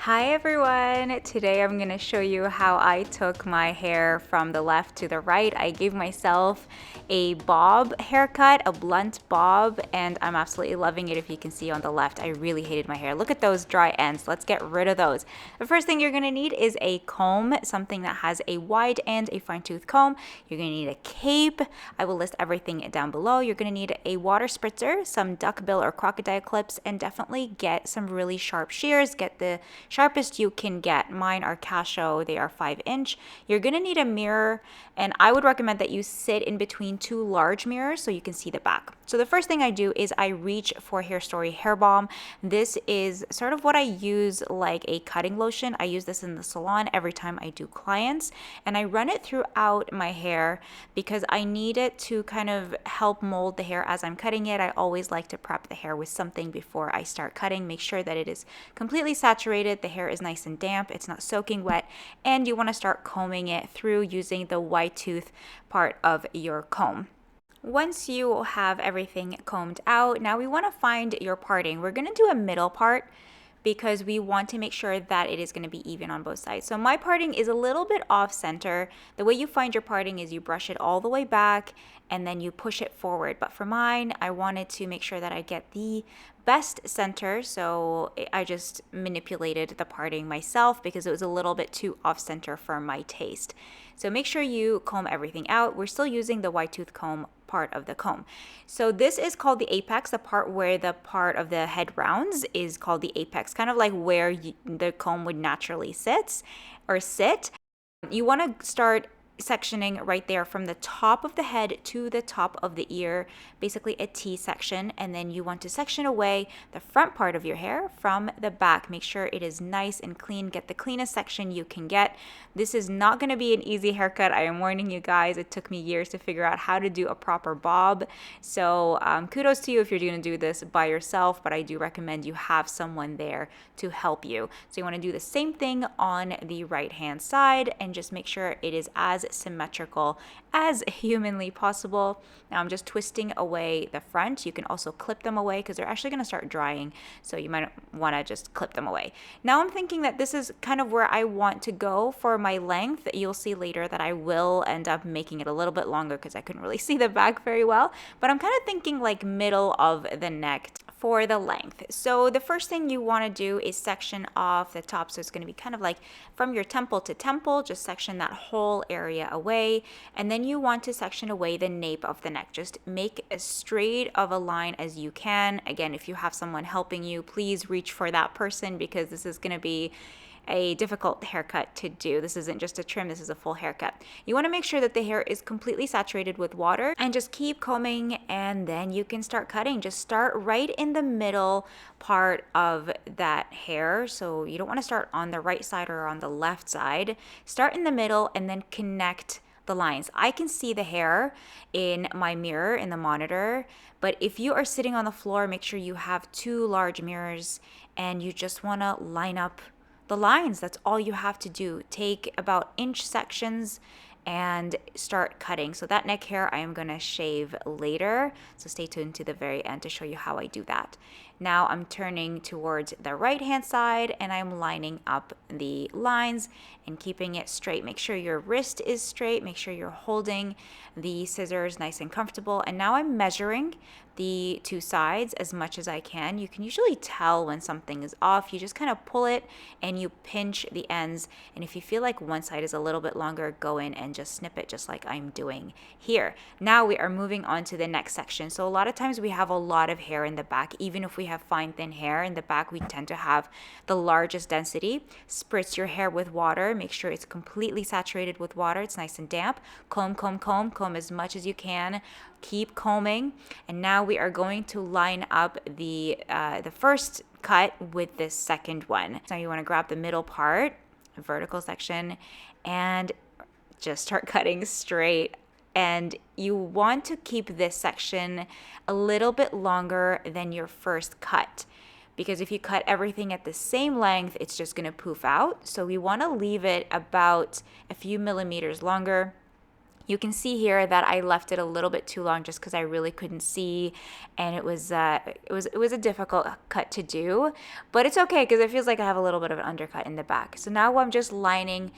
Hi everyone! Today I'm going to show you how I took my hair from the left to the right. I gave myself a bob haircut, a blunt bob, and I'm absolutely loving it. If you can see on the left, I really hated my hair. Look at those dry ends. Let's get rid of those. The first thing you're going to need is a comb, something that has a wide and a fine tooth comb. You're going to need a cape. I will list everything down below. You're going to need a water spritzer, some duckbill or crocodile clips, and definitely get some really sharp shears. Get the sharpest you can get. Mine are Casio, they are 5-inch. You're gonna need a mirror, and I would recommend that you sit in between two large mirrors so you can see the back. So the first thing I do is I reach for Hair Story Hair Balm. This is sort of what I use like a cutting lotion. I use this in the salon every time I do clients, and I run it throughout my hair because I need it to kind of help mold the hair as I'm cutting it. I always like to prep the hair with something before I start cutting. Make sure that it is completely saturated, the hair is nice and damp, it's not soaking wet, and you want to start combing it through using the wide tooth part of your comb. Once you have everything combed out, now we want to find your parting. We're going to do a middle part because we want to make sure that it is going to be even on both sides. So my parting is a little bit off center. The way you find your parting is you brush it all the way back and then you push it forward. But for mine, I wanted to make sure that I get the best center, so I just manipulated the parting myself because it was a little bit too off center for my taste. So make sure you comb everything out. We're still using the wide tooth comb part of the comb. So this is called the apex. The part where the part of the head rounds is called the apex, kind of like where the comb would naturally sit. You want to start sectioning right there from the top of the head to the top of the ear, basically a T section, and then you want to section away the front part of your hair from the back. Make sure it is nice and clean. Get the cleanest section you can get. This is not going to be an easy haircut. I am warning you guys. It took me years to figure out how to do a proper bob. So kudos to you if you're going to do this by yourself, but I do recommend you have someone there to help you. So you want to do the same thing on the right hand side and just make sure it is as symmetrical as humanly possible. Now I'm just twisting away the front. You can also clip them away because they're actually going to start drying, so you might want to just clip them away. Now I'm thinking that this is kind of where I want to go for my length. You'll see later that I will end up making it a little bit longer because I couldn't really see the back very well, but I'm kind of thinking like middle of the neck for the length. So the first thing you want to do is section off the top. So it's going to be kind of like from your temple to temple, just section that whole area away. And then you want to section away the nape of the neck. Just make as straight of a line as you can. Again, if you have someone helping you, please reach for that person because this is going to be a difficult haircut to do. This isn't just a trim, this is a full haircut. You want to make sure that the hair is completely saturated with water and just keep combing, and then you can start cutting. Just start right in the middle part of that hair. So you don't want to start on the right side or on the left side. Start in the middle and then connect the lines. I can see the hair in my mirror in the monitor, but if you are sitting on the floor, make sure you have two large mirrors and you just want to line up the lines. That's all you have to do. Take about inch sections and start cutting. So that neck hair I am going to shave later, so stay tuned to the very end to show you how I do that. Now I'm turning towards the right hand side and I'm lining up the lines and keeping it straight. Make sure your wrist is straight. Make sure you're holding the scissors nice and comfortable. And now I'm measuring the two sides as much as I can. You can usually tell when something is off. You just kind of pull it and you pinch the ends. And if you feel like one side is a little bit longer, go in and just snip it just like I'm doing here. Now we are moving on to the next section. So a lot of times we have a lot of hair in the back. Even if we have fine thin hair in the back, we tend to have the largest density. Spritz your hair with water. Make sure it's completely saturated with water. It's nice and damp. Comb, comb, comb, comb as much as you can. Keep combing. And now we are going to line up the first cut with this second one. So you want to grab the middle part, vertical section, and just start cutting straight. And you want to keep this section a little bit longer than your first cut, because if you cut everything at the same length, it's just going to poof out. So we want to leave it about a few millimeters longer. You can see here that I left it a little bit too long just because I really couldn't see, and it was a difficult cut to do, but it's okay because it feels like I have a little bit of an undercut in the back. So now I'm just lining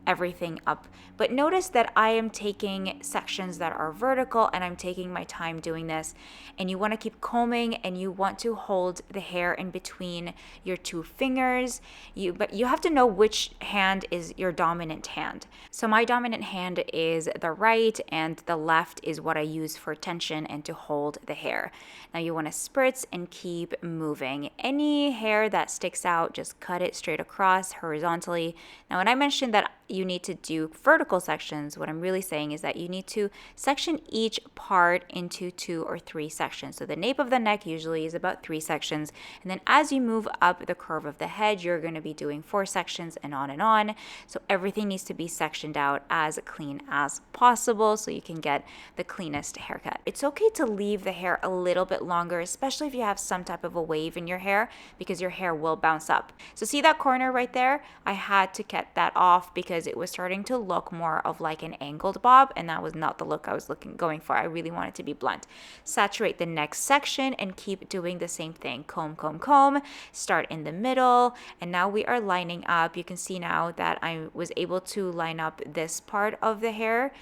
everything up. But notice that I am taking sections that are vertical and I'm taking my time doing this. And you want to keep combing and you want to hold the hair in between your two fingers. But you have to know which hand is your dominant hand. So my dominant hand is the right and the left is what I use for tension and to hold the hair. Now you want to spritz and keep moving. Any hair that sticks out, just cut it straight across horizontally. Now when I mentioned that you need to do vertical sections, what I'm really saying is that you need to section each part into 2 or 3 sections. So the nape of the neck usually is about 3 sections. And then as you move up the curve of the head, you're going to be doing 4 sections and on and on. So everything needs to be sectioned out as clean as possible so you can get the cleanest haircut. It's okay to leave the hair a little bit longer, especially if you have some type of a wave in your hair, because your hair will bounce up. So see that corner right there? I had to cut that off because it was starting to look more of like an angled bob, and that was not the look I was going for. I really wanted to be blunt. Saturate the next section and keep doing the same thing. Comb, comb, comb. Start in the middle, and now we are lining up. You can see now that I was able to line up this part of the hair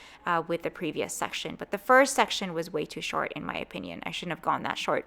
with the previous section, but the first section was way too short in my opinion. I shouldn't have gone that short.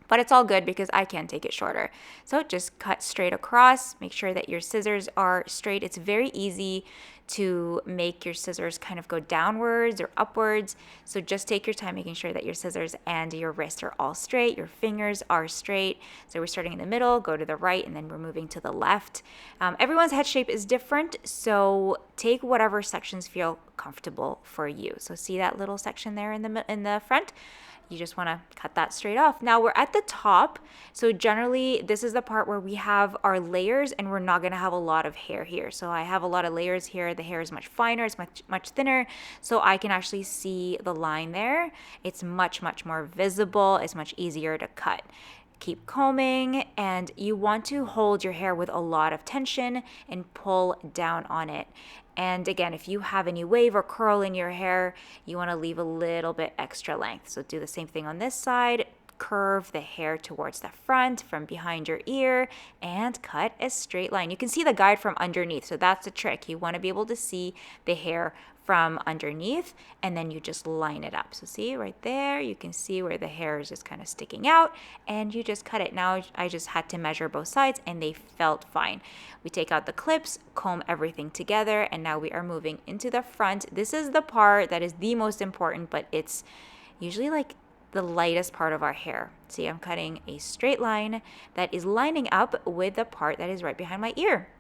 But it's all good because I can take it shorter. So just cut straight across. Make sure that your scissors are straight. It's very easy to make your scissors kind of go downwards or upwards. So just take your time making sure that your scissors and your wrists are all straight. Your fingers are straight. So we're starting in the middle, go to the right, and then we're moving to the left. Everyone's head shape is different. So take whatever sections feel comfortable for you. So see that little section there in the front? You just want to cut that straight off. Now we're at the top. So generally this is the part where we have our layers and we're not going to have a lot of hair here. So I have a lot of layers here. The hair is much finer. It's much thinner. So I can actually see the line there. It's much more visible. It's much easier to cut. Keep combing, and you want to hold your hair with a lot of tension and pull down on it. And again, if you have any wave or curl in your hair, you want to leave a little bit extra length. So do the same thing on this side. Curve the hair towards the front from behind your ear and cut a straight line. You can see the guide from underneath. So that's the trick. You want to be able to see the hair from underneath, and then you just line it up. So see right there, you can see where the hair is just kind of sticking out, and you just cut it. Now I just had to measure both sides and they felt fine. We take out the clips, comb everything together, and now we are moving into the front. This is the part that is the most important, but it's usually like the lightest part of our hair. See, I'm cutting a straight line that is lining up with the part that is right behind my ear.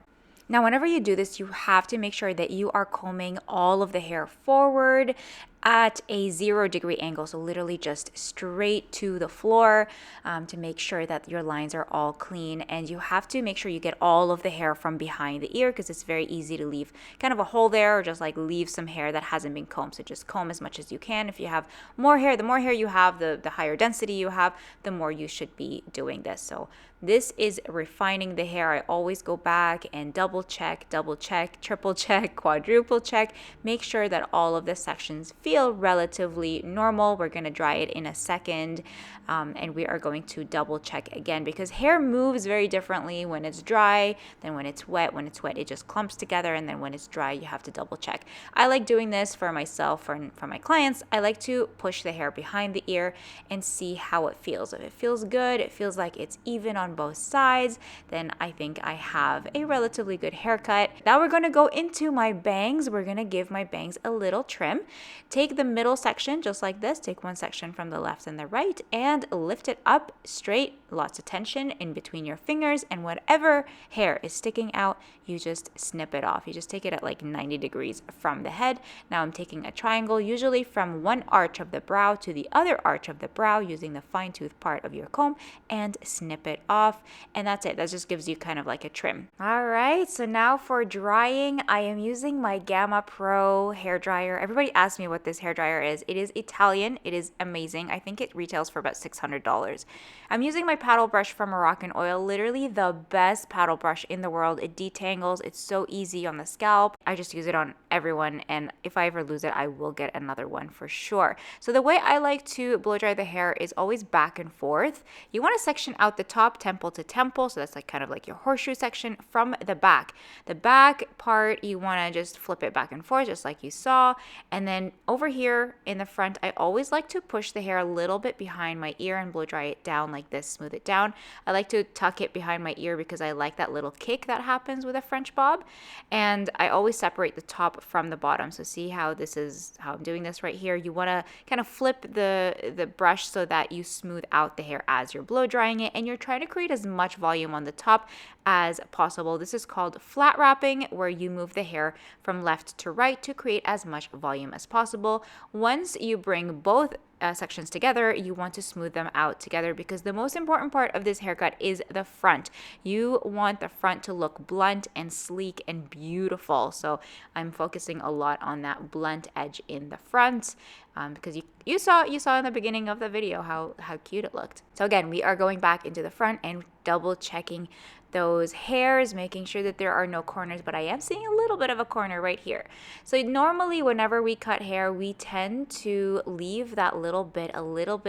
Now, whenever you do this, you have to make sure that you are combing all of the hair forward at a 0-degree angle. So literally just straight to the floor to make sure that your lines are all clean. And you have to make sure you get all of the hair from behind the ear, because it's very easy to leave kind of a hole there, or just like leave some hair that hasn't been combed. So just comb as much as you can. If you have more hair, the more hair you have, the higher density you have, the more you should be doing this. So this is refining the hair. I always go back and double check, triple check, quadruple check. Make sure that all of the sections feel relatively normal. We're going to dry it in a second, and we are going to double check again, because hair moves very differently when it's dry than when it's wet. When it's wet, it just clumps together, and then when it's dry, you have to double check. I like doing this for myself, for my clients. I like to push the hair behind the ear and see how it feels. If it feels good, it feels like it's even on both sides, then I think I have a relatively good haircut. Now we're going to go into my bangs. We're going to give my bangs a little trim. Take the middle section just like this. Take one section from the left and the right and lift it up straight. Lots of tension in between your fingers, and whatever hair is sticking out, you just snip it off. You just take it at like 90 degrees from the head. Now I'm taking a triangle, usually from one arch of the brow to the other arch of the brow, using the fine tooth part of your comb, and snip it off. And that's it. That just gives you kind of like a trim. All right, so now for drying, I am using my Gamma Pro hair dryer. Everybody asks me what this this hairdryer is. It is Italian. It is amazing. I think it retails for about $600. I'm using my paddle brush from Moroccan Oil, literally the best paddle brush in the world. It detangles. It's so easy on the scalp. I just use it on everyone, and if I ever lose it, I will get another one for sure. So the way I like to blow dry the hair is always back and forth. You want to section out the top temple to temple, so that's like kind of like your horseshoe section from the back. The back part, you want to just flip it back and forth just like you saw. And then over here in the front, I always like to push the hair a little bit behind my ear and blow dry it down like this, smooth it down. I like to tuck it behind my ear because I like that little kick that happens with a French bob. And I always separate the top from the bottom. So see how this is, how I'm doing this right here. You want to kind of flip the brush so that you smooth out the hair as you're blow drying it, and you're trying to create as much volume on the top as possible. This is called flat wrapping, where you move the hair from left to right to create as much volume as possible. Once you bring both sections together, you want to smooth them out together, because the most important part of this haircut is the front. You want the front to look blunt and sleek and beautiful. So I'm focusing a lot on that blunt edge in the front, because you saw in the beginning of the video how cute it looked. So again, we are going back into the front and double checking those hairs, making sure that there are no corners, but I am seeing a little bit of a corner right here. So normally whenever we cut hair, we tend to leave that little bit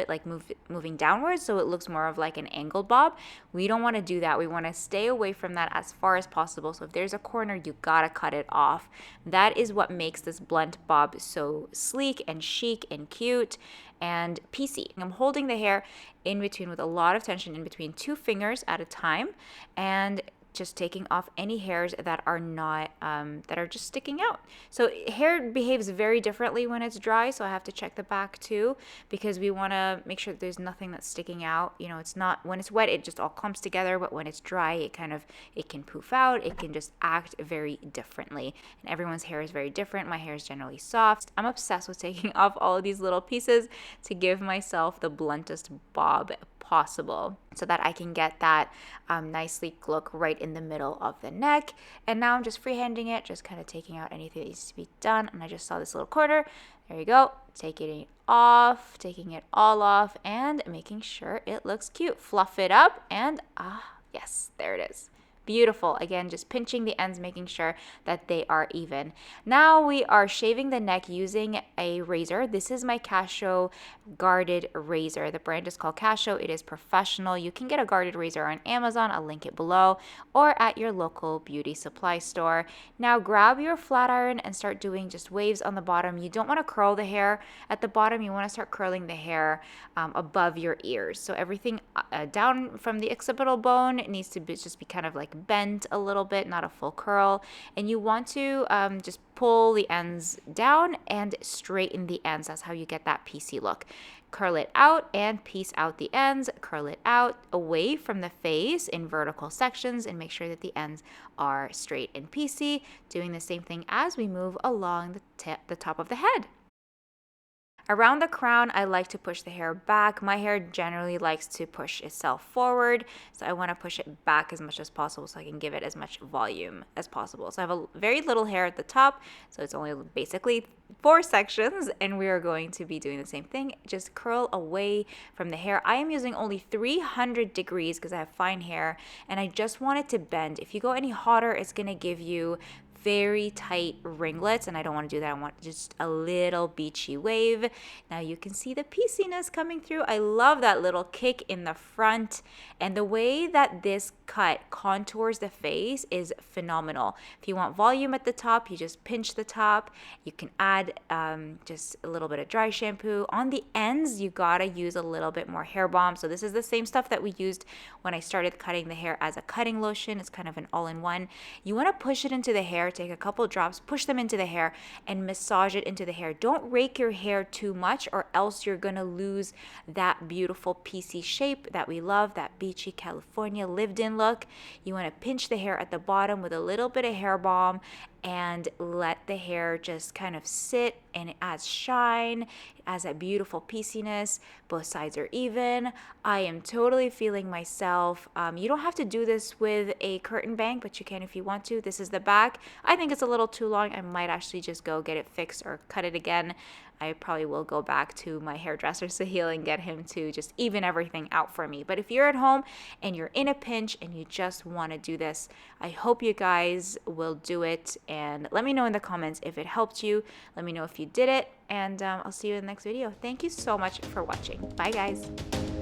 like moving downwards, so it looks more of like an angled bob. We don't want to do that. We want to stay away from that as far as possible. So if there's a corner, you gotta cut it off. That is what makes this blunt bob so sleek and chic and cute and PC. I'm holding the hair in between with a lot of tension in between 2 fingers at a time, and just taking off any hairs that are not that are just sticking out. So hair behaves very differently when it's dry, so I have to check the back too, because we want to make sure that there's nothing that's sticking out. You know, it's not, when it's wet it just all clumps together, but when it's dry it can poof out. It can just act very differently, and everyone's hair is very different. My hair is generally soft. I'm obsessed with taking off all of these little pieces to give myself the bluntest bob possible, so that I can get that nice sleek look right in the middle of the neck. And now I'm just freehanding it, just kind of taking out anything that needs to be done. And I just saw this little corner. There you go. Taking it all off, and making sure it looks cute. Fluff it up, and yes, there it is. Beautiful. Again, just pinching the ends, making sure that they are even. Now we are shaving the neck using a razor. This is my Casio guarded razor. The brand is called Casio. It is professional. You can get a guarded razor on Amazon. I'll link it below, or at your local beauty supply store. Now grab your flat iron and start doing just waves on the bottom. You don't want to curl the hair at the bottom. You want to start curling the hair above your ears. So everything down from the occipital bone needs to just be kind of like bent a little bit, not a full curl. And you want to just pull the ends down and straighten the ends. That's how you get that PC look. Curl it out and piece out the ends. Curl it out away from the face in vertical sections, and make sure that the ends are straight and PC. Doing the same thing as we move along the top of the head. Around the crown, I like to push the hair back. My hair generally likes to push itself forward, so I want to push it back as much as possible so I can give it as much volume as possible. So I have a very little hair at the top, so it's only basically 4 sections, and we are going to be doing the same thing. Just curl away from the hair. I am using only 300 degrees because I have fine hair, and I just want it to bend. If you go any hotter, it's going to give you very tight ringlets, and I don't want to do that. I want just a little beachy wave. Now you can see the pieciness coming through. I love that little kick in the front, and the way that this cut contours the face is phenomenal. If you want volume at the top, you just pinch the top. You can add just a little bit of dry shampoo. On the ends, you gotta use a little bit more hair balm. So this is the same stuff that we used when I started cutting the hair as a cutting lotion. It's kind of an all-in-one. You want to push it into the hair, take a couple drops, push them into the hair, and massage it into the hair. Don't rake your hair too much, or else you're gonna lose that beautiful PC shape that we love, that beachy California lived-in look. You want to pinch the hair at the bottom with a little bit of hair balm and let the hair just kind of sit, and it adds shine, it adds that beautiful pieciness. Both sides are even. I am totally feeling myself. You don't have to do this with a curtain bang, but you can if you want to. This is the back. I think it's a little too long. I might actually just go get it fixed or cut it again. I probably will go back to my hairdresser Sahil and get him to just even everything out for me. But if you're at home and you're in a pinch and you just want to do this, I hope you guys will do it, and let me know in the comments if it helped you. Let me know if you did it, and I'll see you in the next video. Thank you so much for watching. Bye guys.